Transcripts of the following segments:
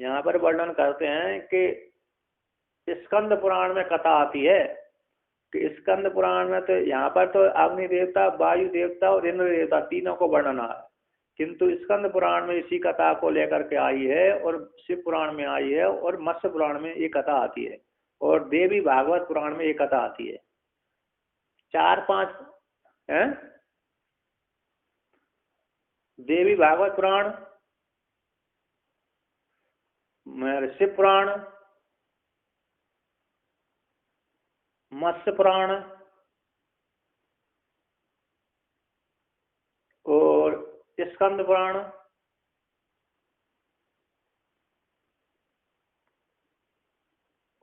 यहाँ पर वर्णन करते हैं कि स्कंद पुराण में कथा आती है कि स्कंद पुराण में तो यहाँ पर तो अग्नि देवता, वायु देवता और इंद्र देवता तीनों को वर्णन है, किंतु स्कंद पुराण में इसी कथा को लेकर के आई है और शिव पुराण में आई है और मत्स्य पुराण में ये कथा आती है और देवी भागवत पुराण में ये कथा आती है। 4-5 है। देवी भागवत पुराण, शिव पुराण, मत्स्य पुराण और स्कंद पुराण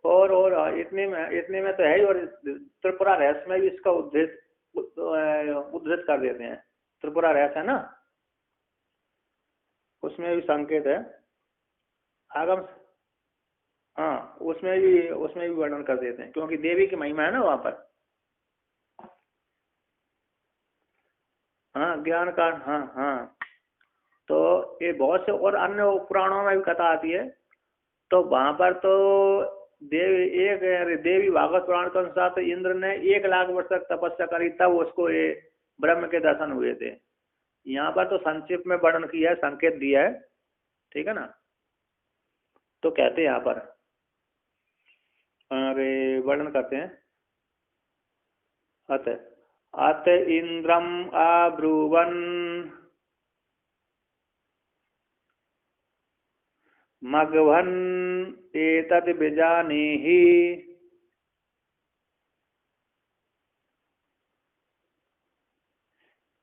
और इतने में तो है ही। और त्रिपुरा रहस्य में भी इसका उद्धृत कर देते हैं। त्रिपुरा रहस्य है ना, उसमें भी संकेत है आगम। हाँ, उसमें भी वर्णन कर देते हैं, क्योंकि देवी की महिमा है ना वहां पर। हाँ, ज्ञान का। हाँ हाँ, तो ये बहुत से और अन्य पुराणों में भी कथा आती है। तो वहां पर तो देवी भागवत पुराण के अनुसार तो इंद्र ने 1 लाख वर्ष तक तपस्या करी, तब उसको ये ब्रह्म के दर्शन हुए थे। यहाँ पर तो संक्षिप्त में वर्णन किया है, संकेत दिया है, ठीक है ना। तो कहते हैं यहाँ पर, अरे वर्णन करते हैं। अत इंद्रम अब्रुवन मघवन एतद् विजानीहि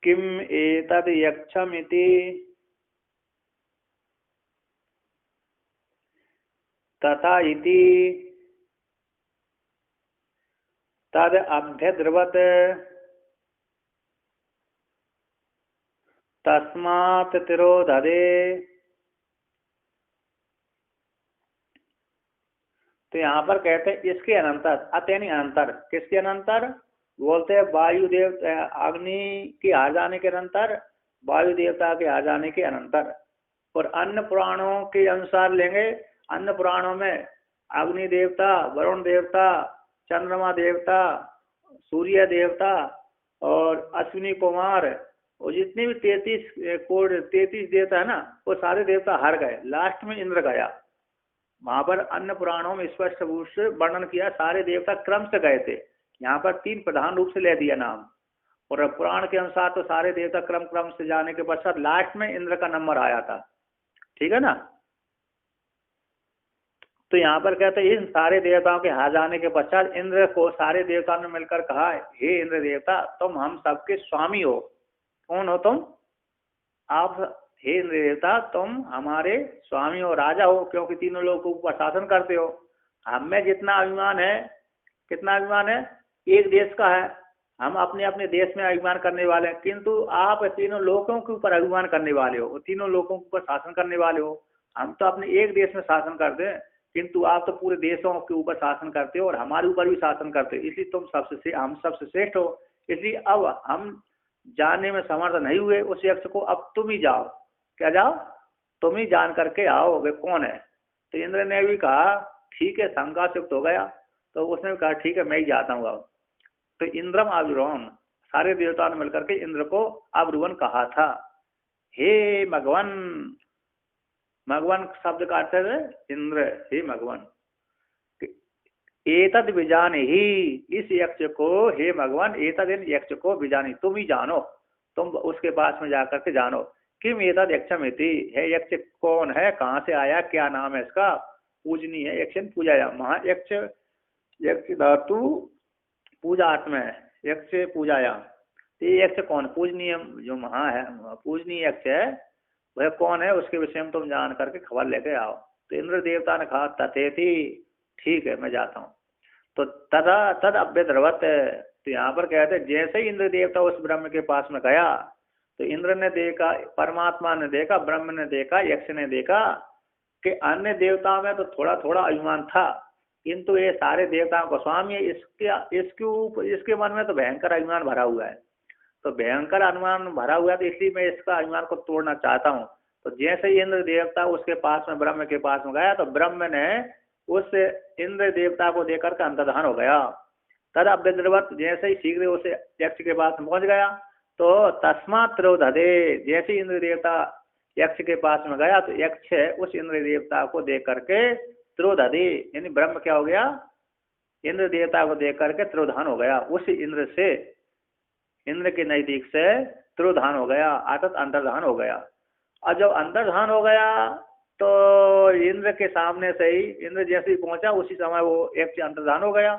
किम एतद् यक्षमिति तथा इति तद अभ्यद्रवत तस्मात् तिरोधदे। तो यहाँ पर कहते हैं इसके अनंतर, अत्यनि अनंतर, किसके अनंतर बोलते हैं? वायु देवता, अग्नि के आ जाने के अनंतर, वायु देवता के आ जाने के अनंतर। और अन्य पुराणों के अनुसार लेंगे, अन्य पुराणों में अग्नि देवता, वरुण देवता, चंद्रमा देवता, सूर्य देवता और अश्विनी कुमार और जितने भी 33 देवता है ना, वो सारे देवता हार गए, लास्ट में इंद्र गया। वहां पर अन्य पुराणों में स्पष्ट रूप से वर्णन किया, सारे देवता क्रम से गए थे। यहाँ पर 3 प्रधान रूप से ले दिया नाम, और पुराण के अनुसार तो सारे देवता क्रम से जाने के पश्चात लास्ट में इंद्र का नंबर आया था, ठीक है ना। तो यहाँ पर कहते हैं इन सारे देवताओं के हार जाने के पश्चात इंद्र को सारे देवताओं ने मिलकर कहा, हे इंद्र देवता, तुम हम सबके स्वामी हो। कौन हो तुम? आप, हे इंद्र देवता, तुम हमारे स्वामी हो, राजा हो, क्योंकि तीनों लोगों को शासन करते हो। हम में जितना अभिमान है, कितना अभिमान है? एक देश का है, हम अपने अपने देश में अभिमान करने वाले हैं, किंतु आप तीनों लोगों के ऊपर अभिमान करने वाले हो, तीनों लोगों के ऊपर शासन करने वाले हो। हम तो अपने एक देश में शासन करते हैं, किंतु आप तो पूरे देशों के ऊपर शासन करते हो और हमारे ऊपर भी शासन करते हो, इसलिए हम सबसे श्रेष्ठ हो। इसलिए अब हम जानने में समर्थ नहीं हुए उस यक्ष को, अब तुम ही जाओ। क्या जाओ? तुम ही जान करके आओ वे कौन है। तो इंद्र ने भी कहा ठीक है, शंका से युक्त हो गया, तो उसने भी कहा ठीक है, मैं ही जाता हूँ अब। तो इंद्रम आब्रुवन, सारे देवताओं ने मिलकर के इंद्र को आब्रुवन कहा था। हे भगवान, भगवान शब्द का अर्थ है इंद्र, हे भगवान। एतद विजाने ही, इस यक्ष को, हे भगवान, एतद इन यक्ष को विजानी, तुम ही जानो, तुम उसके पास में जाकर के जानो। किम एतद यक्षमिति, है यक्ष कौन है, कहाँ से आया, क्या नाम है इसका, पूजनीय है, यक्ष पूजाया। महायक्ष, यक्ष धातु पूजा अर्थ में है, यक्ष पूजाया। ये यक्ष कौन, पूजनीय, जो महा है, पूजनीय यक्ष है, वह कौन है, उसके विषय में तुम जान करके खबर लेके आओ। तो इंद्र देवता ने कहा तथेति, ठीक है, मैं जाता हूँ। तो तद अभ्यद्रवत, तो यहाँ पर कहते हैं जैसे ही इंद्र देवता उस ब्रह्म के पास में गया, तो इंद्र ने देखा, परमात्मा ने देखा, ब्रह्म ने देखा, यक्ष ने देखा कि अन्य देवताओं में तो थोड़ा थोड़ा अभिमान था, किंतु ये सारे देवताओं को स्वामी है, इसके मन में तो भयंकर अभिमान भरा हुआ है। तो भयंकर अभिमान भरा हुआ है, तो इसलिए मैं इसका अभिमान को तोड़ना चाहता हूँ। तो जैसे ही इंद्र देवता उसके पास में ब्रह्म के पास में गया तो ब्रह्म ने उस इंद्र देवता को देकर के अंतर्धान हो गया। तद अभ्यद्रवत, जैसे ही शीघ्र उसे यक्ष के पास में पहुंच गया तो तस्मात् त्रोधदे, जैसे ही इंद्र देवता यक्ष के पास में गया तो यक्ष उस इंद्र देवता को देख करके त्रोधदे, यानी ब्रह्म क्या हो गया, इंद्र देवता को देख करके त्रोधान हो गया, उस इंद्र से, इंद्र के नजदीक से त्रोधान हो गया, अर्थात अंतर्धान हो गया। और जब अंतर्धान हो गया तो इंद्र के सामने से ही, इंद्र जैसे ही पहुंचा उसी समय वो एक अंतर्धान हो गया।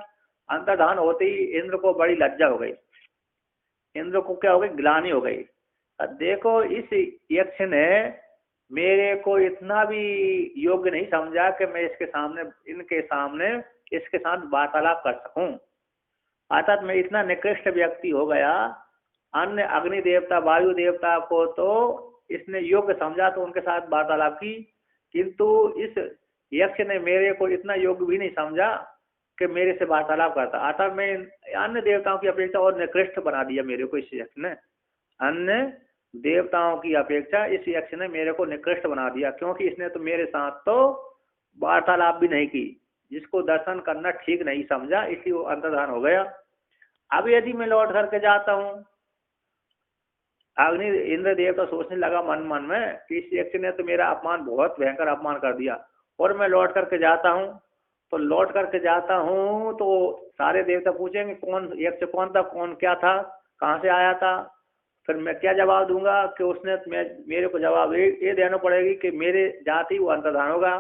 अंतर्धान होते ही इंद्र को बड़ी लज्जा हो गई, इंद्र को क्या हो गई, ग्लानि हो गई। अब देखो इस यक्ष ने मेरे को इतना भी योग्य नहीं समझा कि मैं इसके सामने, इनके सामने इसके साथ वार्तालाप कर सकूं, अर्थात मैं इतना निकृष्ट व्यक्ति हो गया। अन्य अग्नि देवता, वायु देवता को तो इसने योग्य समझा तो उनके साथ वार्तालाप की, किंतु इस यक्ष ने मेरे को इतना योग्य भी नहीं समझा कि मेरे से वार्तालाप करता, अर्थात मैं अन्य देवताओं की अपेक्षा और निकृष्ट बना दिया मेरे को इस यक्ष ने। अन्य देवताओं की अपेक्षा इस यक्ष ने मेरे को निकृष्ट बना दिया, क्योंकि इसने तो मेरे साथ तो वार्तालाप भी नहीं की, जिसको दर्शन करना ठीक नहीं समझा, इसलिए वो अंतर्धान हो गया। अब यदि मैं लौट करके जाता हूँ, अग्नि इंद्र देवता सोचने लगा मन मन में कि इस यक्ष ने तो मेरा अपमान, बहुत भयंकर अपमान कर दिया, और मैं लौट करके जाता हूँ, तो लौट करके जाता हूँ तो सारे देवता पूछेंगे कौन यक्ष, कौन था, कौन क्या था, कहाँ से आया था। फिर मैं क्या जवाब दूंगा कि उसने, मेरे को जवाब ये देना पड़ेगी कि मेरे जाति वो अंतर्धान होगा,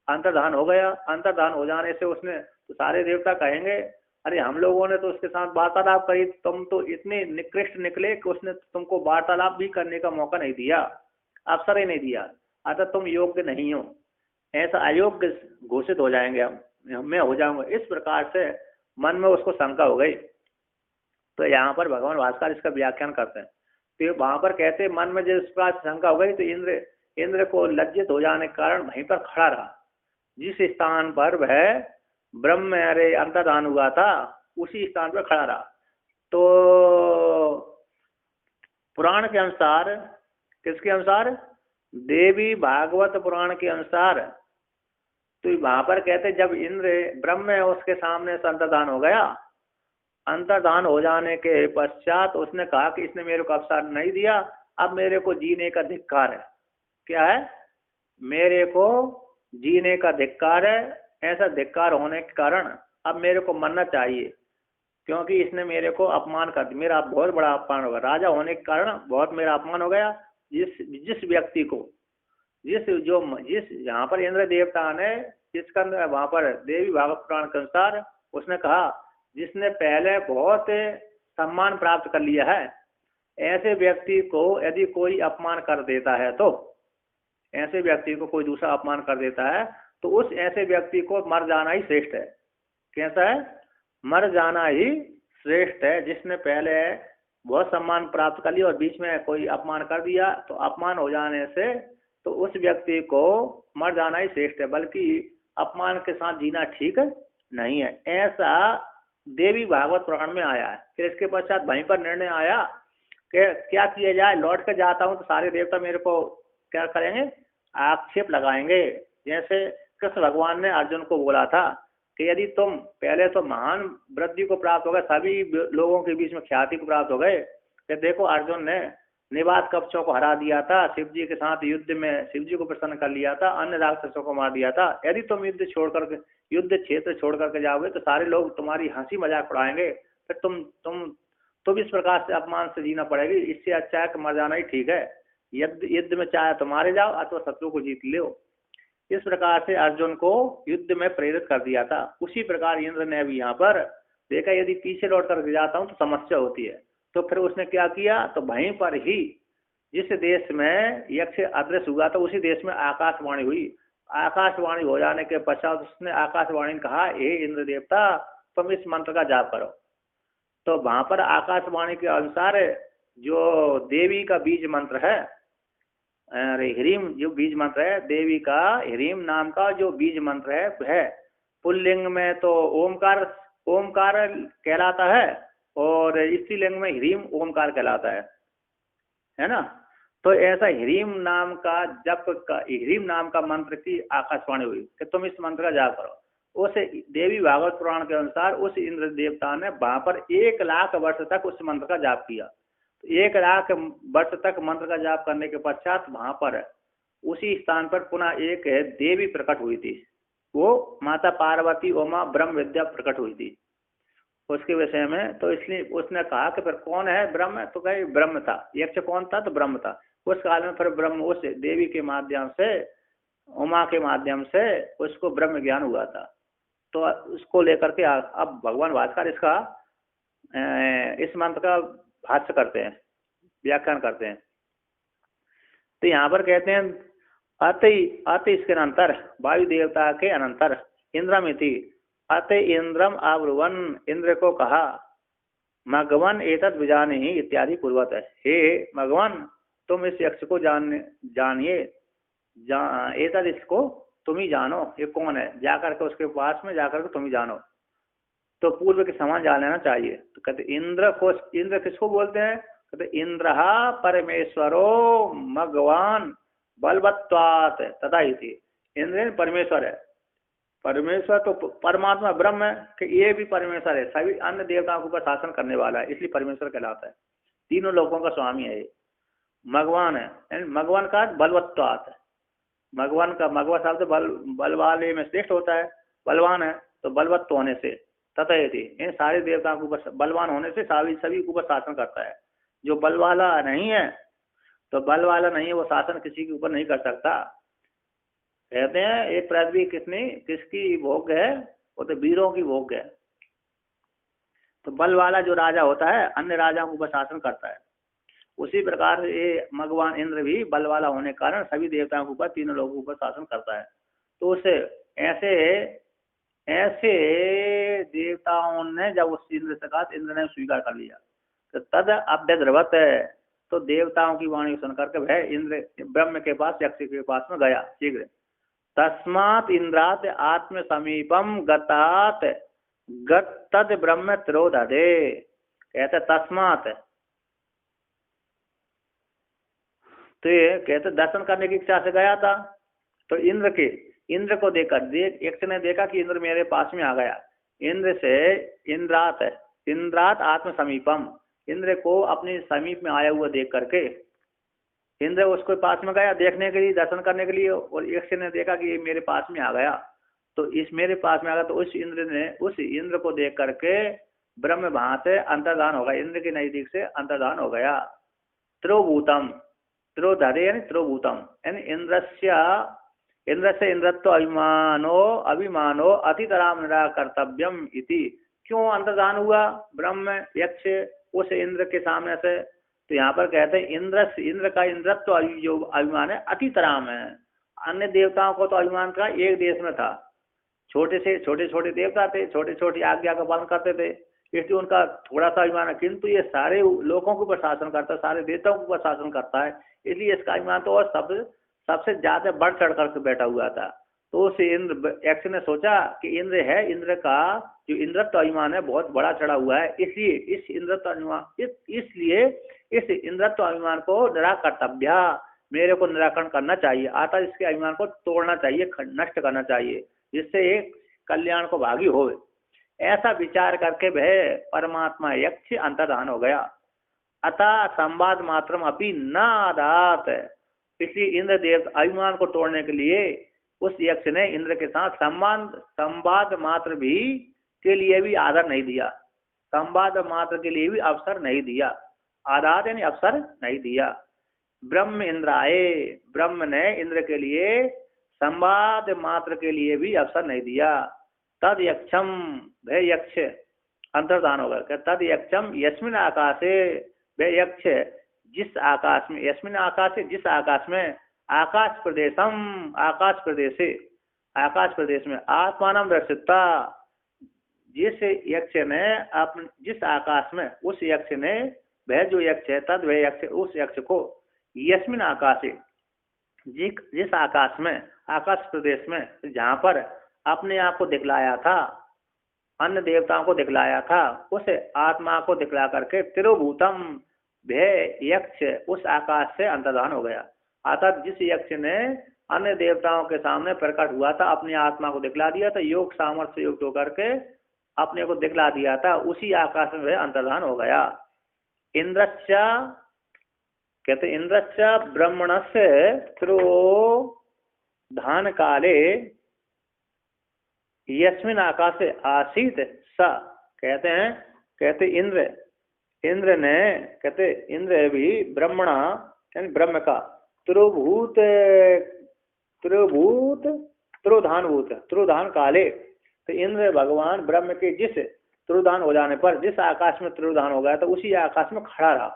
अंतर्धान हो गया। अंतर्धान हो जाने से उसने, तो सारे देवता कहेंगे अरे हम लोगों ने तो उसके साथ वार्तालाप करी, तुम तो इतने निकृष्ट निकले कि उसने तुमको वार्तालाप भी करने का मौका नहीं दिया, अवसर ही नहीं दिया, अतः तुम योग्य नहीं हो, ऐसा अयोग्य घोषित हो जाएंगे हम, मैं हो जाऊंगा। इस प्रकार से मन में उसको शंका हो गई। तो यहाँ पर भगवान भास्कर इसका व्याख्यान करते हैं, तो वहां पर कहते मन में जिस प्रकार शंका हो गई तो इंद्र को लज्जित हो जाने के कारण वहीं पर खड़ा रहा, जिस स्थान पर वह ब्रह्म अरे अंतर्धान हुआ था उसी स्थान पर खड़ा रहा। तो पुराण के अनुसार, किसके अनुसार, देवी भागवत पुराण के अनुसार, तो वहां पर कहते जब इंद्र ब्रह्म उसके सामने से अंतर्धान हो गया, अंतर्धान हो जाने के पश्चात उसने कहा कि इसने मेरे को अवसर नहीं दिया, अब मेरे को जीने का धिक्कार है। क्या है, मेरे को जीने का धिक्कार है। ऐसा धिक्कार होने के कारण अब मेरे को मरना चाहिए, क्योंकि इसने मेरे को अपमान कर दिया, मेरा बहुत बड़ा अपमान होगा, राजा होने के कारण बहुत मेरा अपमान हो गया। जिस व्यक्ति को, जिस यहाँ पर इंद्र देवता ने जिसका वहां पर देवी भागवत पुराण के अनुसार उसने कहा जिसने पहले बहुत सम्मान प्राप्त कर लिया है, ऐसे व्यक्ति को यदि कोई अपमान कर देता है, तो ऐसे व्यक्ति को कोई दूसरा अपमान कर देता है तो उस ऐसे व्यक्ति को मर जाना ही श्रेष्ठ है। कैसा है, मर जाना ही श्रेष्ठ है। जिसने पहले बहुत सम्मान प्राप्त कर लिया और बीच में कोई अपमान कर दिया, तो अपमान हो जाने से तो उस व्यक्ति को मर जाना ही श्रेष्ठ है, बल्कि अपमान के साथ जीना ठीक नहीं है। ऐसा देवी भागवत पुराण में आया है। फिर इसके पश्चात वहीं पर निर्णय आया कि क्या किया जाए, लौट कर जाता हूँ तो सारे देवता मेरे को क्या करेंगे, आक्षेप लगाएंगे। जैसे कृष्ण भगवान ने अर्जुन को बोला था कि यदि तुम पहले तो महान वृद्धि को प्राप्त हो गए, सभी लोगों के बीच में ख्याति को प्राप्त हो गए, फिर देखो अर्जुन ने निवात कवचों को हरा दिया था, शिव जी के साथ युद्ध में शिव जी को प्रसन्न कर लिया था, अन्य राक्षसों को मार दिया था। यदि तुम युद्ध क्षेत्र छोड़ करके जाओगे तो सारे लोग तुम्हारी हंसी मजाक उड़ाएंगे, फिर तुम इस प्रकार से अपमान से जीना पड़ेगी। इससे अच्छा है कि मर जाना ही ठीक है। युद्ध में चाहे तो मारे जाओ अथवा शत्रु को जीत लो। इस प्रकार से अर्जुन को युद्ध में प्रेरित कर दिया था। उसी प्रकार इंद्र ने भी यहाँ पर देखा यदि पीछे लौट कर जाता हूँ तो समस्या होती है, तो फिर उसने क्या किया, तो वहीं पर ही जिस देश में यक्ष अदृश्य हुआ था उसी देश में आकाशवाणी हुई। आकाशवाणी हो जाने के पश्चात उसने आकाशवाणी ने कहा, हे इंद्र देवता तुम इस मंत्र का जाप करो। तो वहां पर आकाशवाणी के अनुसार जो देवी का बीज मंत्र है, अरे ह्रीम जो बीज मंत्र है, देवी का ह्रीम नाम का जो बीज मंत्र है वह पुल्लिंग में तो ओमकार कहलाता है और स्त्रीलिंग में ह्रीम ओमकार कहलाता है ना। तो ऐसा ह्रीम नाम का मंत्र की आकाशवाणी हुई कि तुम इस मंत्र का जाप करो। उस देवी भागवत पुराण के अनुसार उस इंद्र देवता ने वहां पर 1,00,000 वर्ष तक उस मंत्र का जाप किया। तो 1,00,000 वर्ष तक मंत्र का जाप करने के पश्चात वहां पर उसी स्थान पर पुनः एक देवी प्रकट हुई थी। वो माता पार्वती उमा ब्रह्म विद्या प्रकट हुई थी उसके विषय में। तो इसलिए उसने कहा कि फिर कौन है ब्रह्म, तो कहे ब्रह्म था। यक्ष कौन था, तो ब्रह्म था। उस काल में फिर ब्रह्म उस देवी के माध्यम से, उमा के माध्यम से उसको ब्रह्म ज्ञान हुआ था। तो उसको लेकर के अब भगवान भास्कर इसका इस मंत्र का भाष्य करते हैं, व्याख्यान करते हैं। तो यहाँ पर कहते हैं अति इसके अनंतर वायु देवता के अनंतर इंद्रमिति अत इंद्रम आब्रुवन, इंद्र को कहा मघवन एतद विजानीहि इत्यादि पूर्वत है। हे मघवन तुम इस यक्ष को जानिए, एतद इसको तुम ही जानो, ये कौन है, जाकर के उसके पास में जाकर के तुम ही जानो। तो पूर्व के समान जान लेना चाहिए। तो कहते इंद्र किसको बोलते हैं, कहते इंद्र परमेश्वरो मघवान बलवत्वात् तथा इति। इंद्र परमेश्वर है, परमेश्वर तो परमात्मा ब्रह्म है कि ये भी परमेश्वर है, सभी अन्य देवताओं के ऊपर शासन करने वाला है, इसलिए परमेश्वर कहलाता है। तीनों लोगों का स्वामी है ये, मघवान है। मघवान का बलवत्वात्, मघवान का मघवा शब्द बल वाले में श्रेष्ठ होता है, बलवान है तो बलवत्व होने से तथा यदि इन सारे देवताओं के ऊपर बलवान होने से सभी के ऊपर शासन करता है। जो बल वाला नहीं है, तो बल वाला नहीं है वो शासन किसी के ऊपर नहीं कर सकता। कहते हैं एक पृथ्वी किसकी भोग है, वो तो वीरों की भोग है। तो बल वाला जो राजा होता है अन्य राजाओं के ऊपर शासन करता है। उसी प्रकार ये भगवान इंद्र भी बल वाला होने के कारण सभी देवताओं के ऊपर, तीनों लोगों के ऊपर शासन करता है। तो उसे ऐसे देवताओं ने जब उस इंद्र से कहा, इंद्र ने स्वीकार कर लिया। तो तद अभ्यद्रवत है, तो देवताओं की वाणी सुनकर के वह इंद्र ब्रह्म के पास, यक्ष के पास में गया शीघ्र। तस्मात् इंद्रात आत्म समीपम गतात तद ब्रह्म तिरोधे। कहते तस्मात्, तो ये कहते दर्शन करने की इच्छा से गया था। तो इंद्र को यक्ष ने देखा कि इंद्र मेरे पास में आ गया। इंद्रात आत्म समीपम, इंद्र को अपने समीप में आया हुआ देख करके इंद्र उसके पास में गया देखने के लिए, दर्शन करने के लिए। और यक्ष ने देखा कि ये मेरे पास में आ गया, तो इस मेरे पास में आ गया, तो उस इंद्र को देख करके ब्रह्म वहां से अंतर्धान हो गया, इंद्र के नजदीक से अंतर्धान हो गया। त्रिभूतम, त्रिधरे यानी त्रिभूतम, यानी इंद्र से इंद्रत्व अभिमानो अतितराम निराकर्तव्यम इति। क्यों अंतर्धान हुआ ब्रह्म यक्ष उस इंद्र के सामने से, तो यहाँ पर कहते हैं इंद्र का इंद्रत्व जो अभिमान है अतितराम है। अन्य देवताओं को तो अभिमान का एक देश में था, छोटे छोटे देवता थे, छोटी छोटी आज्ञा का पालन करते थे, इसलिए उनका थोड़ा सा अभिमान है। किंतु ये सारे लोगों के ऊपर शासन करता है, सारे देवताओं के ऊपर शासन करता है, इसलिए इसका अभिमान तो और सबसे ज्यादा बढ़ चढ़ करके बैठा हुआ था। तो उस यक्ष ने सोचा कि इंद्र का जो इंद्रत्व अभिमान है बहुत बड़ा चढ़ा हुआ है, इसलिए इस इंद्रत्व अभिमान को निराकर्तव्य, मेरे को निराकरण करना चाहिए, आता इसके अभिमान को तोड़ना चाहिए, नष्ट करना चाहिए, जिससे एक कल्याण को भागी हो। ऐसा विचार करके वह परमात्मा यक्ष अंतर्धान हो गया। अतः संवाद मात्रम अपि न आदात, इसलिए इंद्र देव अभिमान को तोड़ने के लिए उस यक्ष ने इंद्र के साथ संवाद मात्र भी के लिए भी आदर नहीं दिया, संवाद मात्र के लिए भी अवसर नहीं दिया, आदात यानी अवसर नहीं दिया। ब्रह्म इंद्राए, ब्रह्म ने इंद्र के लिए संवाद मात्र के लिए भी अवसर नहीं दिया। तद यक्षम, वह यक्ष अंतर्धान होगा। तद यक्षम यस्मिन आकाशे, वह यक्ष जिस आकाश में, यस्मिन आकाशे जिस आकाश में, आकाश प्रदेश में आत्मानम दर्शिता, जिस यक्ष ने जिस आकाश में, उस यक्ष ने, वह जो यक्ष है तद वह यक्ष उस यक्ष को यस्मिन आकाशे जिस आकाश में, आकाश प्रदेश में, जहाँ पर अपने आप को दिखलाया था, अन्य देवताओं को दिखलाया था, उस आत्मा को दिखला करके तिरुभूतम वह यक्ष उस आकाश से अंतर्धान हो गया। अर्थात जिस यक्ष ने अन्य देवताओं के सामने प्रकट हुआ था, अपनी आत्मा को दिखला दिया था, योग सामर्थ्य युक्त होकर के अपने को दिखला दिया था, उसी आकाश में वह अंतर्धान हो गया। इंद्रश्चा कहते इंद्रश्चा ब्रह्मणस्य तिरोधान काले यस्मिन आकाशे आसीत स। कहते इंद्र ने कहते इंद्र भी ब्रह्मणा यानी ब्रह्म का तिरोधान काले, तो इंद्र भगवान ब्रह्म के जिस तिरोधान हो जाने पर, जिस आकाश में तिरोधान हो गया तो उसी आकाश में खड़ा रहा।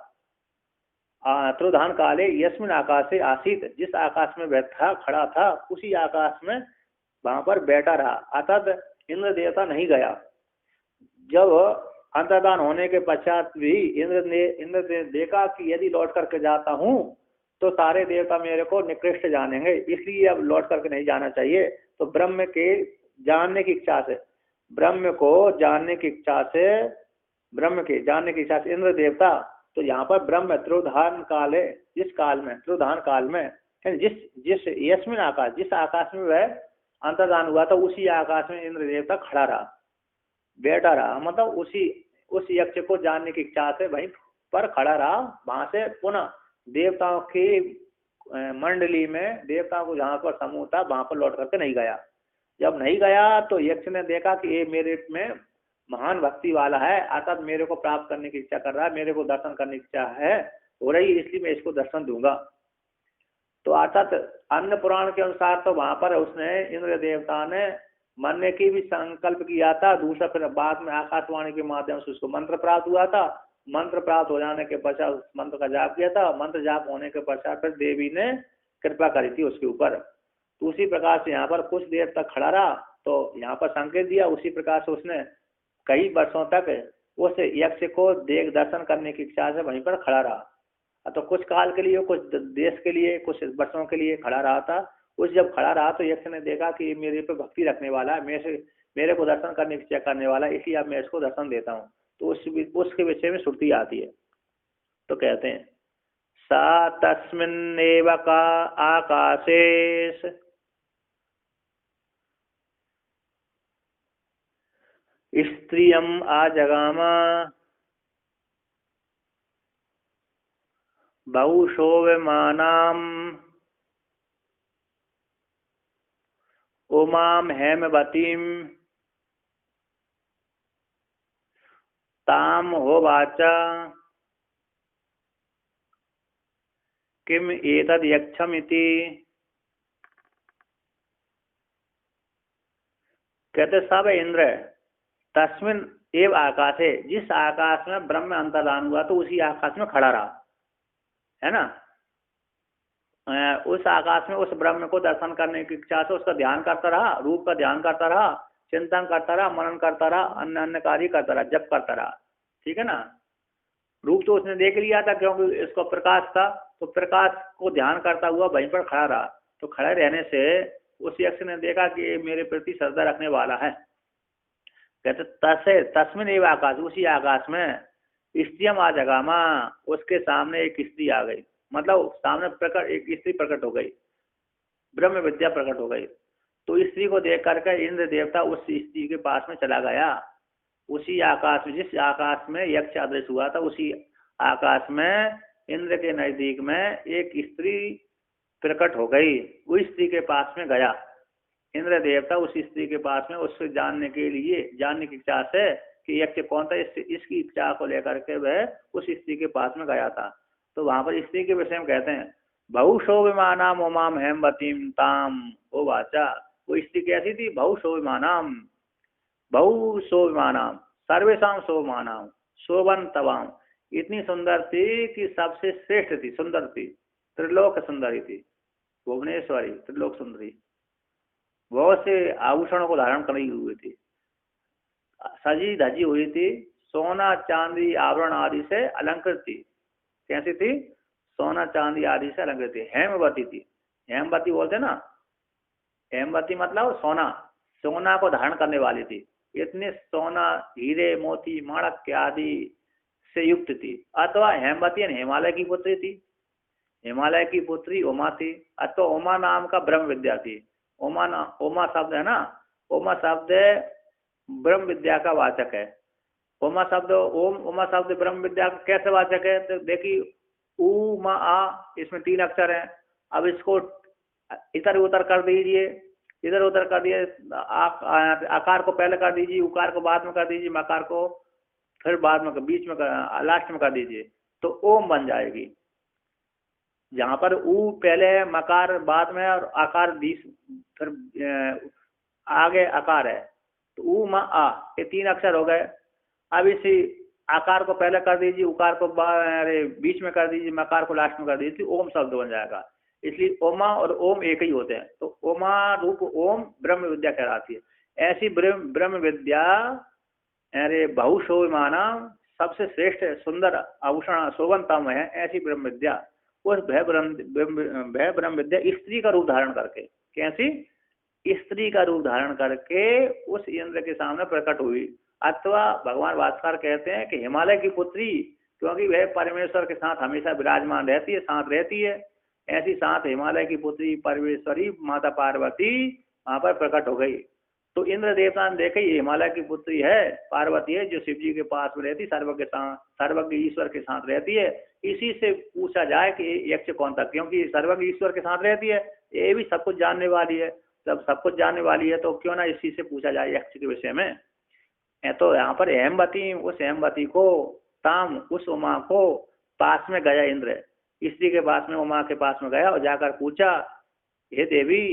तिरोधान काले यस्मिन आकाशे आसीत, जिस आकाश में वह था खड़ा था उसी आकाश में वहां पर बैठा रहा। अर्थात इंद्र देवता नहीं गया। जब अंतर्धान होने के पश्चात भी इंद्र ने देखा कि यदि लौट करके जाता हूं तो सारे देवता मेरे को निकृष्ट जानेंगे, इसलिए अब लौट करके नहीं जाना चाहिए। तो ब्रह्म के जानने की इच्छा से, ब्रह्म के जानने की इच्छा से इंद्र देवता, तो यहाँ पर ब्रह्म तिरोधान काल है, जिस काल में तिरोधान काल में जिस यस्मिन आकाश, जिस आकाश में वह अंतर्धान हुआ था उसी आकाश में इंद्र देवता खड़ा रहा, बैठा रहा। मतलब उस यक्ष को जानने की इच्छा से वहीं पर खड़ा रहा। वहां से पुनः देवताओं की मंडली में, देवताओं को जहाँ पर समूह था वहां पर लौट करके नहीं गया। जब नहीं गया तो यक्ष ने देखा कि ये मेरे में महान भक्ति वाला है, अर्थात मेरे को प्राप्त करने की इच्छा कर रहा है, मेरे को दर्शन करने की इच्छा है हो रही, इसलिए मैं इसको दर्शन दूंगा। तो अर्थात अन्य पुराण के अनुसार तो वहां पर उसने इंद्र देवता ने मरने की भी संकल्प किया था। दूसरा फिर बाद में आकाशवाणी के माध्यम से उसको मंत्र प्राप्त हुआ था। मंत्र प्राप्त हो जाने के पश्चात उस मंत्र का जाप किया था। मंत्र जाप होने के पश्चात फिर देवी ने कृपा करी थी उसके ऊपर। तो उसी प्रकार से यहाँ पर कुछ देर तक खड़ा रहा, तो यहाँ पर संकेत दिया। उसी प्रकार से उसने कई वर्षों तक उस यक्ष को दर्शन करने की इच्छा से वहीं पर खड़ा रहा। तो कुछ काल के लिए, कुछ देश के लिए, कुछ वर्षों के लिए खड़ा रहा था। उस जब खड़ा रहा तो यक्ष ने देखा कि मेरे पे भक्ति रखने वाला है, मेरे को दर्शन करने की इच्छा करने वाला है, इसलिए अब मैं इसको दर्शन देता हूँ। तो उसके विषय में श्रुति आती है। तो कहते हैं सा तस्मिन्नेव का आकाशेश स्त्रियम आजगामा बहुशोभमानाम् उमां हेमवतीं ताम होवाच किम एतद् यक्षमिति। कहते सब इंद्र तस्मिन एव आकाशे, जिस आकाश में ब्रह्म अंतर्धान हुआ तो उसी आकाश में खड़ा रहा, है ना। उस आकाश में उस ब्रह्म को दर्शन करने की इच्छा से उसका ध्यान करता रहा, रूप का ध्यान करता रहा, चिंतन करता रहा, मनन करता रहा, अन्य अन्य कार्य करता रहा, जप करता रहा। ठीक है ना। रूप तो उसने देख लिया था क्योंकि इसको प्रकाश था, तो प्रकाश को ध्यान करता हुआ वहीं पर खड़ा रहा। तो खड़े रहने से उस यक्ष ने देखा कि ये मेरे प्रति श्रद्धा रखने वाला है। कहते तस्मिन एव आकाश, उसी आकाश में स्त्रियम आ जगामा, उसके सामने एक स्त्री आ गई। मतलब सामने एक स्त्री प्रकट हो गई, ब्रह्म विद्या प्रकट हो गई। तो स्त्री को देख करके इंद्र देवता उस स्त्री के पास में चला गया। उसी आकाश में, जिस आकाश में यक्ष अदृश्य हुआ था उसी आकाश में इंद्र के नजदीक में एक स्त्री प्रकट हो गई। वो स्त्री के पास में गया इंद्र देवता, उस स्त्री के पास में उससे जानने की इच्छा से कि यक्ष कौन था, इसकी इच्छा को लेकर के वह उस स्त्री के पास में गया था। तो वहां पर स्त्री के विषय में कहते हैं बहुशोभिमानाम उमाम हेमवतीम ताम ओ वाचा। वो स्त्री कैसी थी? बहुशोभिमानाम, बहुशोभिमानाम सर्वेशम शोभमानाम शोभन तवाम, इतनी सुंदर थी कि सबसे श्रेष्ठ थी, सुंदर थी, त्रिलोक सुंदरी थी, भुवनेश्वरी, त्रिलोक सुंदरी। बहुत से आभूषणों को धारण करी हुई थी, सजी धजी हुई थी, सोना चांदी आभरण आदि से अलंकृत थी। कैसी थी? सोना चांदी आदि से अलंकृत थी। हेमवती थी। हेमवती बोलते ना, हेमवती मतलब सोना, सोना को धारण करने वाली थी। इतने सोना, हीरे, मोती, माणक आदि से युक्त थी, अथवा हेमवती हिमालय की पुत्री थी, हिमालय की पुत्री उमा थी, अथवा उमा नाम का ब्रह्म विद्या थी। उमा शब्द है ना, उमा शब्द ब्रह्म विद्या का वाचक है। उमा शब्द उमा शब्द ब्रह्म विद्या का कैसे वाचक है? तो देखिए, उ मा आ, इसमें 3 अक्षर हैं। अब इसको इधर उधर कर दीजिए, इधर उधर कर दिए, आकार को पहले कर दीजिए, उकार को बाद में कर दीजिए, मकार को फिर बाद में, बीच में, लास्ट में कर दीजिए, तो ओम बन जाएगी। जहां पर ऊ पहले है, मकार बाद में, और आकार बीच, फिर आगे आकार है, तो ऊ म आ, ये 3 अक्षर हो गए। अब इसी आकार को पहले कर दीजिए, उकार को अरे बीच में कर दीजिए, मकार को लास्ट में कर दीजिए, ओम शब्द बन जाएगा। इसलिए ओमा और ओम एक ही होते हैं, तो ओमा रूप ओम ब्रह्म विद्या कहलाती है। ऐसी ब्रह्म विद्या अरे बहुशोभमाना, सबसे श्रेष्ठ सुंदर आभूषण शोभनतम है ऐसी ब्रह्म विद्या। उस भय ब्रह्म विद्या स्त्री का रूप धारण करके, कैसी? स्त्री का रूप धारण करके उस इंद्र के सामने प्रकट हुई। अथवा भगवान भास्कर कहते हैं कि हिमालय की पुत्री, क्योंकि वह परमेश्वर के साथ हमेशा विराजमान रहती है, साथ रहती है, ऐसी साथ हिमालय की पुत्री परमेश्वरी माता पार्वती वहां पर प्रकट हो गई। तो इंद्र देवता ने देखे ये हिमालय की पुत्री है, पार्वती है, जो शिव जी के पास में रहती, सर्वज्ञ ईश्वर के साथ रहती है। इसी से पूछा जाए कि यक्ष कौन था, क्योंकि सर्वज्ञ ईश्वर के साथ रहती है, ये भी सब कुछ जानने वाली है। जब सब कुछ जानने वाली है तो क्यों ना इसी से पूछा जाए यक्ष के विषय में। तो यहाँ पर हेमवती, उस हेमवती को, ताम, उस उमा को पास में गया इंद्र, स्त्री के पास में, उमा के पास में गया और जाकर पूछा, हे देवी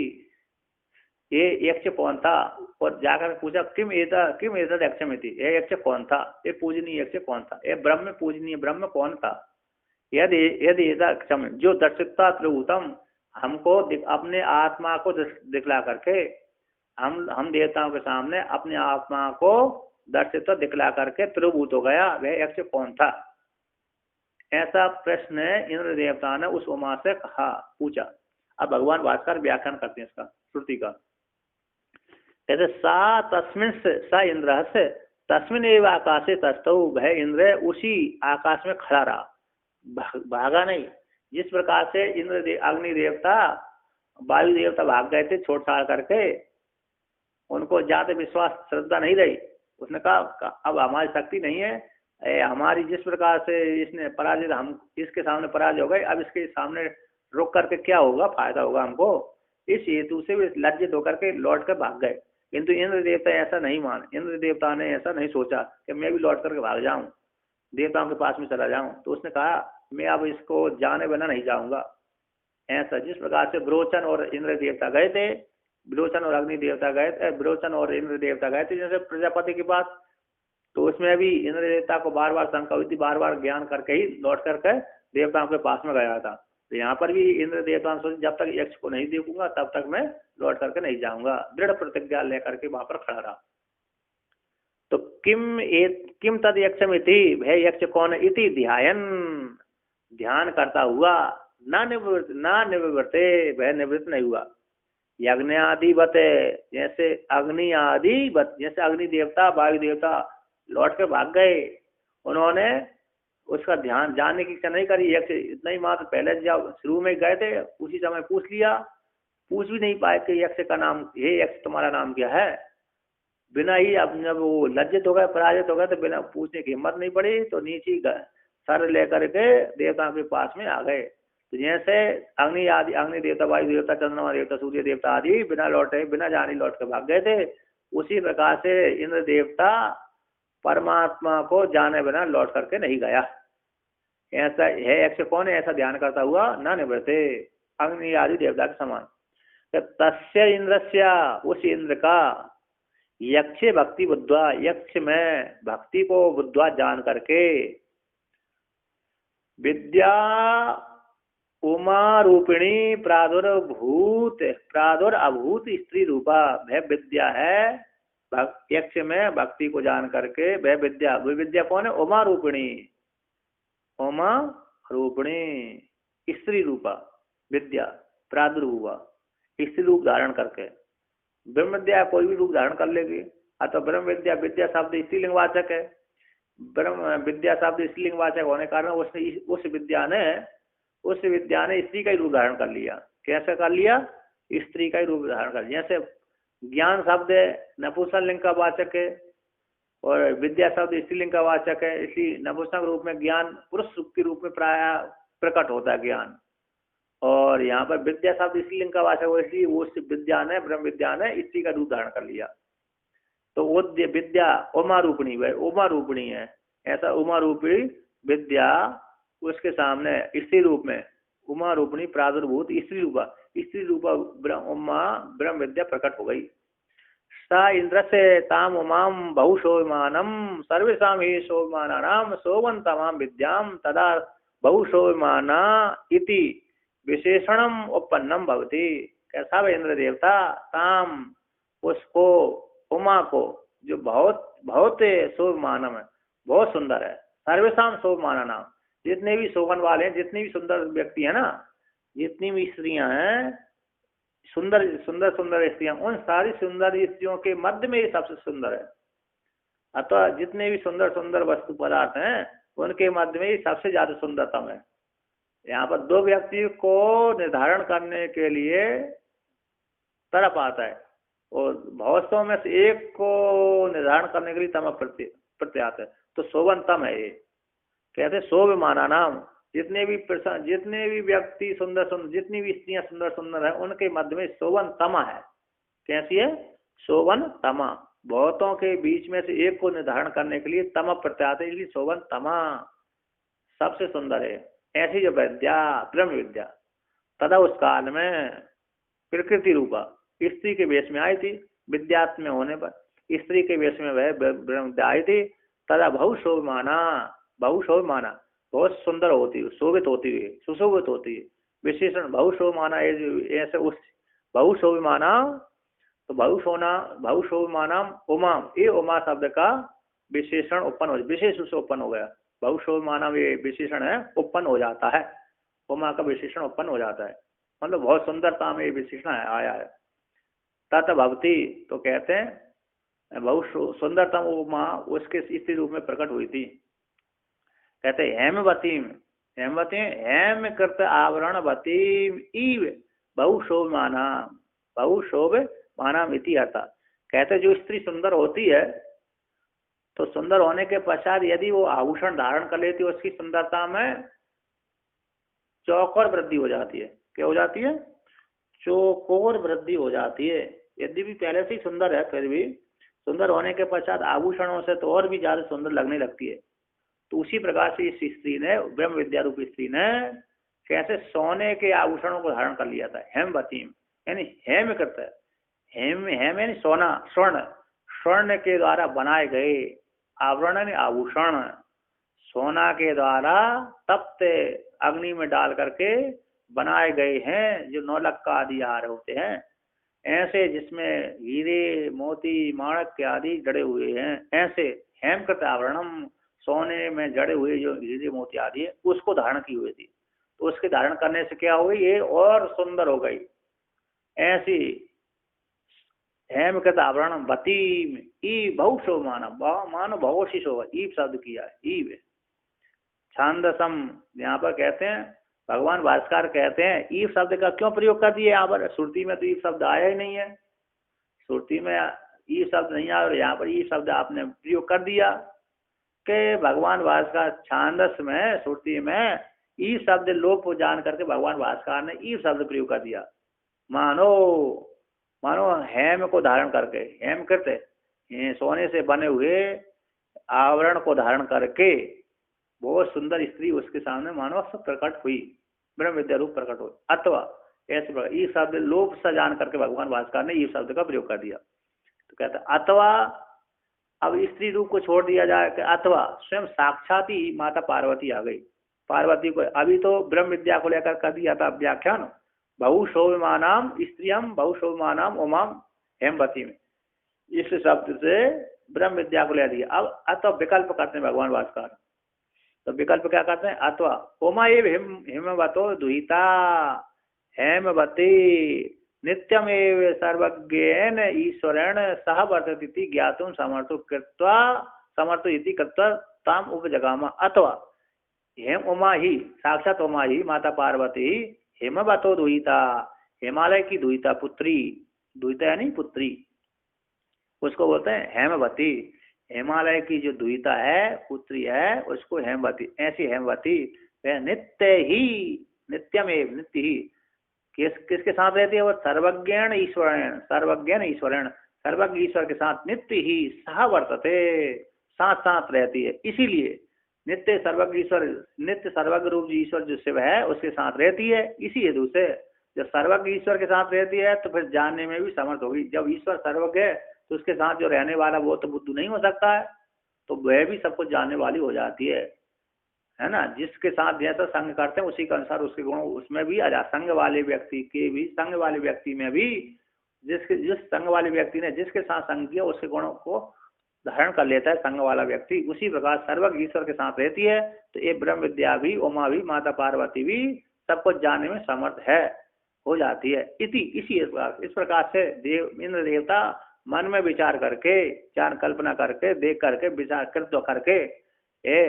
ये यक्ष कौन था? और जाकर पूछा, किम एतद यक्षमिति, ये यक्ष कौन था, ये पूजनीय यक्ष कौन था, ये ब्रह्म पूजनीय ब्रह्म कौन था? यदि यदि यक्षम, जो दर्शिता त्रिभूतम, हमको अपने आत्मा को दिखला करके, हम देवताओं के सामने अपने आत्मा को दर्शित दिखला करके त्रिभूत हो गया, वह यक्ष कौन था? ऐसा प्रश्न इंद्र देवता ने उस उमा से कहा, पूछा। अब भगवान भास्कर व्याख्यान करते हैं इसका, श्रुति का। कहते सा तस्मिन स इंद्र से तस्मिन एव आकाशे तस्थौ, वह इंद्र उसी आकाश में खड़ा रहा, भागा नहीं। जिस प्रकार से अग्नि देवता, वायु देवता भाग गए थे छोड़ छाड़ करके, उनको ज्यादा विश्वास श्रद्धा नहीं रही, उसने कहा अब हमारी शक्ति नहीं है, हमारी जिस प्रकार से इसने पराजित, हम इसके सामने पराजय हो गए, अब इसके सामने रुक करके क्या होगा, फायदा होगा हमको। इस हेतु से वे लज्जित होकर के लौट कर भाग गए। किंतु इंद्र देवता ऐसा नहीं माने, इंद्र देवता ने ऐसा नहीं सोचा कि मैं भी लौट करके भाग जाऊं, देवताओं के पास में चला जाऊं। तो उसने कहा मैं अब इसको जाने बिना नहीं जाऊंगा। ऐसा जिस प्रकार से विरोचन और इंद्र देवता गए थे, विरोचन और अग्नि देवता गए थे, विरोचन और इंद्र देवता गए थे जैसे प्रजापति के पास, तो उसमें भी इंद्र देवता को बार बार शंका हुई थी, बार बार ज्ञान करके ही लौट करके देवताओं के पास में गया था। तो यहाँ पर भी इंद्र देवता ने सोचा जब तक यक्ष को नहीं देखूंगा तब तक मैं लौट करके नहीं जाऊंगा, दृढ़ प्रतिज्ञा लेकर के वहां पर खड़ा रहा। तो किम तद यक्षम इति, वह यक्ष कौन इति ध्यान, ध्यान करता हुआ, ना निवृत्ते, वह निवृत्त नहीं हुआ। यज्ञ आदि बते, जैसे अग्नि आदि बत, जैसे अग्नि देवता वायु देवता लौट के भाग गए, उन्होंने उसका ध्यान जानने की इच्छा नहीं करी। यक्ष इतना ही मात्र पहले जब शुरू में गए थे उसी समय पूछ लिया, पूछ भी नहीं पाए कि यक्ष का नाम, हे यक्ष तुम्हारा नाम क्या है? बिना ही, अब जब वो लज्जित हो गए, पराजित हो गए, तो बिना पूछने की हिम्मत नहीं पड़ी, तो नीचे सर लेकर के देवताओं के पास में आ गए। तो जैसे अग्नि आदि, अग्नि देवता, वायु देवता, चंद्रमा देवता, सूर्य देवता आदि बिना लौटे, बिना जाने लौट के भाग गए थे, उसी प्रकार से इंद्र देवता परमात्मा को जाने बिना लौट करके नहीं गया। ऐसा है यक्ष कौन है? ऐसा ध्यान करता हुआ ना निवृत्ते, अग्नि आदि देवता के समान। तस्य इंद्रस्य, उस इंद्र का, यक्ष भक्ति बुद्धा, यक्ष में भक्ति को बुद्धा जान करके, विद्या उमा रूपिणी प्रादुर्भूत स्त्री रूपा, वह विद्या है यक्ष में भक्ति को जान करके, वह विद्या कौन है? उमा रूपिणी, उमा रूपिणी स्त्री रूपा विद्या, प्रादुर्भुवा, स्त्री रूप धारण करके। ब्रह्म विद्या कोई भी रूप धारण कर लेगी, अतः ब्रह्म विद्या, विद्या शब्द स्त्रीलिंगवाचक है। ब्रह्म विद्या शब्द स्त्रीलिंग वाचक होने के कारण उसने उस विद्या ने स्त्री का ही रूप धारण कर लिया। कैसे कर लिया? स्त्री का ही रूप धारण कर लिया। जैसे ज्ञान शब्द नपुंसक लिंग का वाचक है और विद्या शब्द स्त्रीलिंग का वाचक है, इसी नपुंसक रूप में ज्ञान पुरुष के रूप में प्राय प्रकट होता है ज्ञान। और यहाँ पर विद्या शब्द स्त्रीलिंग का वाचक हो, इसलिए वो विद्या ने, ब्रह्म विद्या ने स्त्री का रूप धारण कर लिया। तो वो विद्या उमा रूपणी है, उमा रूपणी है। ऐसा उमा रूपी विद्या उसके सामने स्त्री रूप में उमा रूपणी प्रादुर्भूत स्त्री रूपा उमा ब्रह्म विद्या प्रकट हो गई। सा इंद्र से ताम उमाम बहुशोभिमानम सर्वेशा ही शोभिमानानाम शोभन तमाम विद्याम तदा बहुशोभिमाना इति विशेषणम उपन्नम भवति। कैसा वे इंद्र देवता ताम उसको उमा को जो बहुत बहुत शोभमानम है, बहुत सुंदर है, सर्वेशा शोभमानानाम जितने भी शोभन वाले हैं, जितने भी सुंदर व्यक्ति है ना, जितनी भी स्त्रियां हैं सुंदर सुंदर सुंदर स्त्रियां, उन सारी सुंदर स्त्रियों के मध्य में ये सबसे सुंदर है। अतः जितने भी सुंदर सुंदर वस्तु पदार्थ हैं उनके मध्य में सबसे ज्यादा सुंदरतम है। यहाँ पर दो व्यक्ति को निर्धारण करने के लिए तरफ आता है और बहुतों में से एक को निर्धारण करने के लिए तम प्रत्यय आता है। तो शोभन तम है ये। कहते शोभमाना नाम जितने भी व्यक्ति सुंदर सुंदर, जितनी भी स्त्रियां सुंदर सुंदर है उनके मध्य में शोभन तमा है। कैसी है? शोभन तमा। बहुतों के बीच में से एक को निर्धारण करने के लिए तम प्रत्यय आता है, इसलिए शोभन तमा सबसे सुंदर है। ऐसी जो विद्या ब्रह्म विद्या तदा उस काल में प्रकृति रूपा स्त्री के वेश में आई थी। विद्यात्म होने पर स्त्री के वेश में वह ब्रह्म विद्या आई थी। तदा बहुशोभमाना बहुत सुंदर होती है, शोभित होती है, सुशोभित होती है। विशेषण बहुशोभमाना ऐसे उस बहुशोभमाना, तो बहुशोभमाना उमाम, ये उमा शब्द का विशेषण उत्पन्न हो, विशेष से उत्पन्न हो गया। बहुशोभमाना ये विशेषण है, उत्पन्न हो जाता है, उमा का विशेषण उत्पन्न हो जाता है, मतलब बहुत सुंदरता में ये विशेषण आया है। तत् भवती, तो कहते हैं बहुत सुंदरतम उमा उसके स्त्री रूप में प्रकट हुई थी। कहते हेमवतीम, हेम कृत आवरणवतीम इव बहुशोभमानाम इति अर्था। कहते जो स्त्री सुंदर होती है तो सुंदर होने के पश्चात यदि वो आभूषण धारण कर लेती है उसकी सुंदरता में चौकोर वृद्धि हो जाती है। क्या हो जाती है? चौकोर वृद्धि हो जाती है। यदि भी पहले से ही सुंदर है फिर भी सुंदर होने के पश्चात आभूषणों से तो और भी ज्यादा सुंदर लगने लगती है। तो उसी प्रकार से इस स्त्री ने, ब्रह्म विद्या रूपी स्त्री ने कैसे सोने के आभूषणों को धारण कर लिया था। हेमवतीम यानी हेम करता है, हेम यानी सोना, स्वर्ण के द्वारा बनाए गए आवरण यानी आभूषण, सोना के द्वारा तप्त अग्नि में डाल करके बनाए गए हैं जो नौलक्का आदि हार होते हैं, ऐसे जिसमें हीरे मोती माणक आदि जड़े हुए हैं, ऐसे हेमकृत आवरणम, सोने में जड़े हुए जो हीरे मोती आदि है उसको धारण की हुई थी। तो उसके धारण करने से क्या हो गई? ये और सुंदर हो गई। ऐसी हेमकृत आवरण बतीम ई बहुशो मानो बहुशी शोभा, ईव शब्द किया है, ईव। छांदसम यहाँ पर कहते हैं, भगवान भास्कर कहते हैं ईव शब्द का क्यों प्रयोग कर दिए यहाँ पर? श्रुति में तो ईव शब्द आया ही नहीं है, श्रुति में ईव शब्द नहीं आया और यहाँ पर ईव शब्द आपने प्रयोग कर दिया कि भगवान भास्कर छांदस में, श्रुति में ईव शब्द लोप को जान करके भगवान भास्कर ने ईव शब्द प्रयोग कर दिया। मानो हेम को धारण करके, हेम करते सोने से बने हुए आवरण को धारण करके बहुत सुंदर स्त्री उसके सामने मानो सब प्रकट हुई, ब्रह्म विद्या रूप प्रकट हुई। अथवा ऐसे प्रकार ये शब्द लोप सा जान करके भगवान भास्कर ने ये शब्द का प्रयोग कर दिया। तो कहता है अथवा अब स्त्री रूप को छोड़ दिया जाए कि अथवा स्वयं साक्षात ही माता पार्वती आ गई। पार्वती को अभी तो ब्रह्म विद्या को लेकर कर दिया था व्याख्यान, बहुशोभमानाम स्त्रियम बहुशोभमानाम उमाम हेमवती में, इस शब्द से ब्रह्म विद्या को ले दिया। अब अथवा विकल्प करते हैं भगवान भास्कर, तो विकल्प क्या करते हैं? अथवा उमा एव हेमवतो दुहिता हेमवती नित्यमेव सर्वज्ञेन ईश्वरेण सह वर्तती ज्ञातुम समर्थो कृत्वा समर्थ इति कृत्वा ताम उपजगामा। अथवा हेम उमा ही, साक्षात उमा ही माता पार्वती हेमवतो दुहिता, हिमालय की दुहिता पुत्री, दुहिता यानी पुत्री, उसको बोलते हैं हेमवती। हिमालय की जो दुहिता है, पुत्री है, उसको हेमवती। ऐसी हेमवती वह नित्य ही, नित्यमेव, नित्य ही किसके साथ रहती है? वो सर्वज्ञान ईश्वरेण, सर्वज्ञान ईश्वरेण, सर्वज्ञ ईश्वर के साथ नित्य ही सह वर्तते, साथ साथ रहती है। इसीलिए नित्य सर्वज्ञ ईश्वर, नित्य सर्वज्ञ रूप ईश्वर जो शिव है उसके साथ रहती है। इसी हेतु से जब सर्वज्ञ ईश्वर के साथ रहती है तो फिर जानने में भी समर्थ होगी। जब ईश्वर सर्वज्ञ है तो उसके साथ जो रहने वाला वो तो बुद्धू नहीं हो सकता है, तो वह भी सब कुछ जानने वाली हो जाती है ना। जिसके साथ जैसा संग करते हैं उसी के अनुसार उसके गुण उसमें भी आ जाते। संग वाले व्यक्ति के भी, संग वाले व्यक्ति में भी, जिस संग वाले व्यक्ति ने जिसके साथ संग किया उसके गुणों को धारण कर लेता है संग वाला व्यक्ति। उसी प्रकार सर्वज्ञ ईश्वर के साथ रहती है तो ये ब्रह्म विद्या भी, उमा भी, माता पार्वती भी सब कुछ जानने में समर्थ है, हो जाती है। इस प्रकार से देव, इंद्र देवता मन में विचार करके, चार कल्पना करके, देख करके, विचार कृत्य करके ये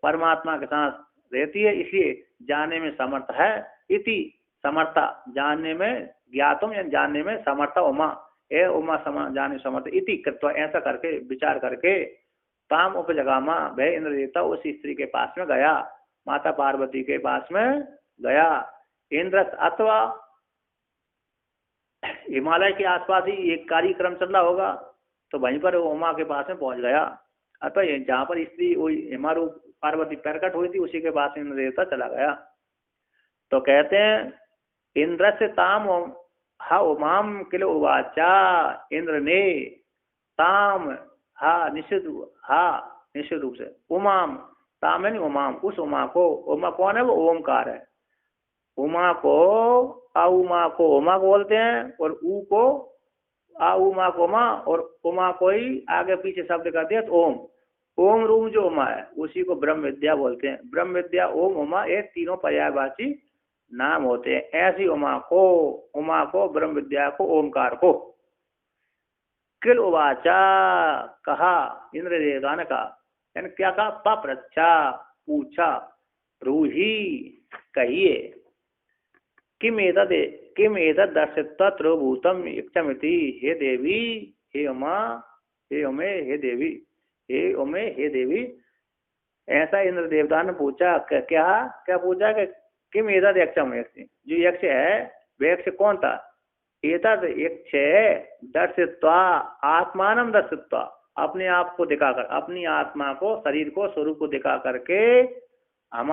परमात्मा के साथ रहती है, इसलिए जानने में समर्थ है। इति समर्था, जानने में, ज्ञातुम या जानने में समर्था उमा, ए उमा जानने समर्थ। इति कृत्वा, ऐसा करके विचार करके, ताम उपजगामा, वह इंद्र देवता उस स्त्री के पास में गया, माता पार्वती के पास में गया। इंद्र अथवा हिमालय के आसपास ही एक कार्यक्रम चल रहा होगा तो वहीं पर वो उमा के पास में पहुंच गया। अतः जहाँ पर स्त्री हिमारू पार्वती प्रकट हुई थी उसी के पास इंद्र देवता चला गया। तो कहते हैं इंद्र से ताम हा उमाम किल उवाचा, इंद्र ने ताम, निश्चित रूप से, उमाम, ताम यानी उमाम, उस उमा को, उमा कौन है? वो ओमकार है। उमा को, उमा को उमा को बोलते हैं, और ऊ को उमा को उमा, और उमा को ही आगे पीछे शब्द कर दिया तो ओम। ओम रूप जो उमा है उसी को ब्रह्म विद्या बोलते हैं। ब्रह्म विद्या, ओम, उमा, ये तीनों पर्यायवाची नाम होते हैं। ऐसी उमा को ब्रह्म विद्या को, ओमकार को, किल उवाचा, कहा, इंद्र देवता ने कहा, यानी क्या कहा? पप्रच्छा, पूछा, रूही, कहिए, किम एतद दर्शित्वा त्रिभूतम इक्षमिति, हे देवी, हे उमा, हे उमे, हे देवी, हे उमे, हे देवी। ऐसा इंद्र देवता ने पूछा। क्या पूछा? कि किम एतद यक्षम, जो यक्ष है वह यक्ष कौन था? एतद यक्ष दर्शित्वा, आत्मानम दर्शित्वा, अपने आप को दिखाकर, अपनी आत्मा को, शरीर को, स्वरूप को दिखा करके हम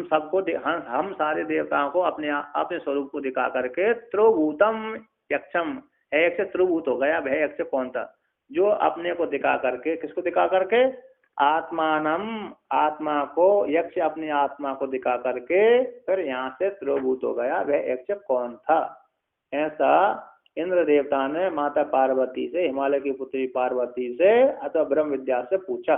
सबको, हम सारे देवताओं को अपने स्वरूप को दिखा करके, त्रिभूतम यक्षम है, यक्ष त्रिभूत हो गया। वह यक्ष कौन था? जो अपने को दिखा करके, किसको दिखा करके? आत्मानम, आत्मा को, यक्ष अपनी आत्मा को दिखा करके फिर यहाँ से त्रिभूत हो गया। वह यक्ष कौन था? ऐसा इंद्र देवता ने माता पार्वती से, हिमालय की पुत्री पार्वती से अथवा ब्रह्म विद्या से पूछा।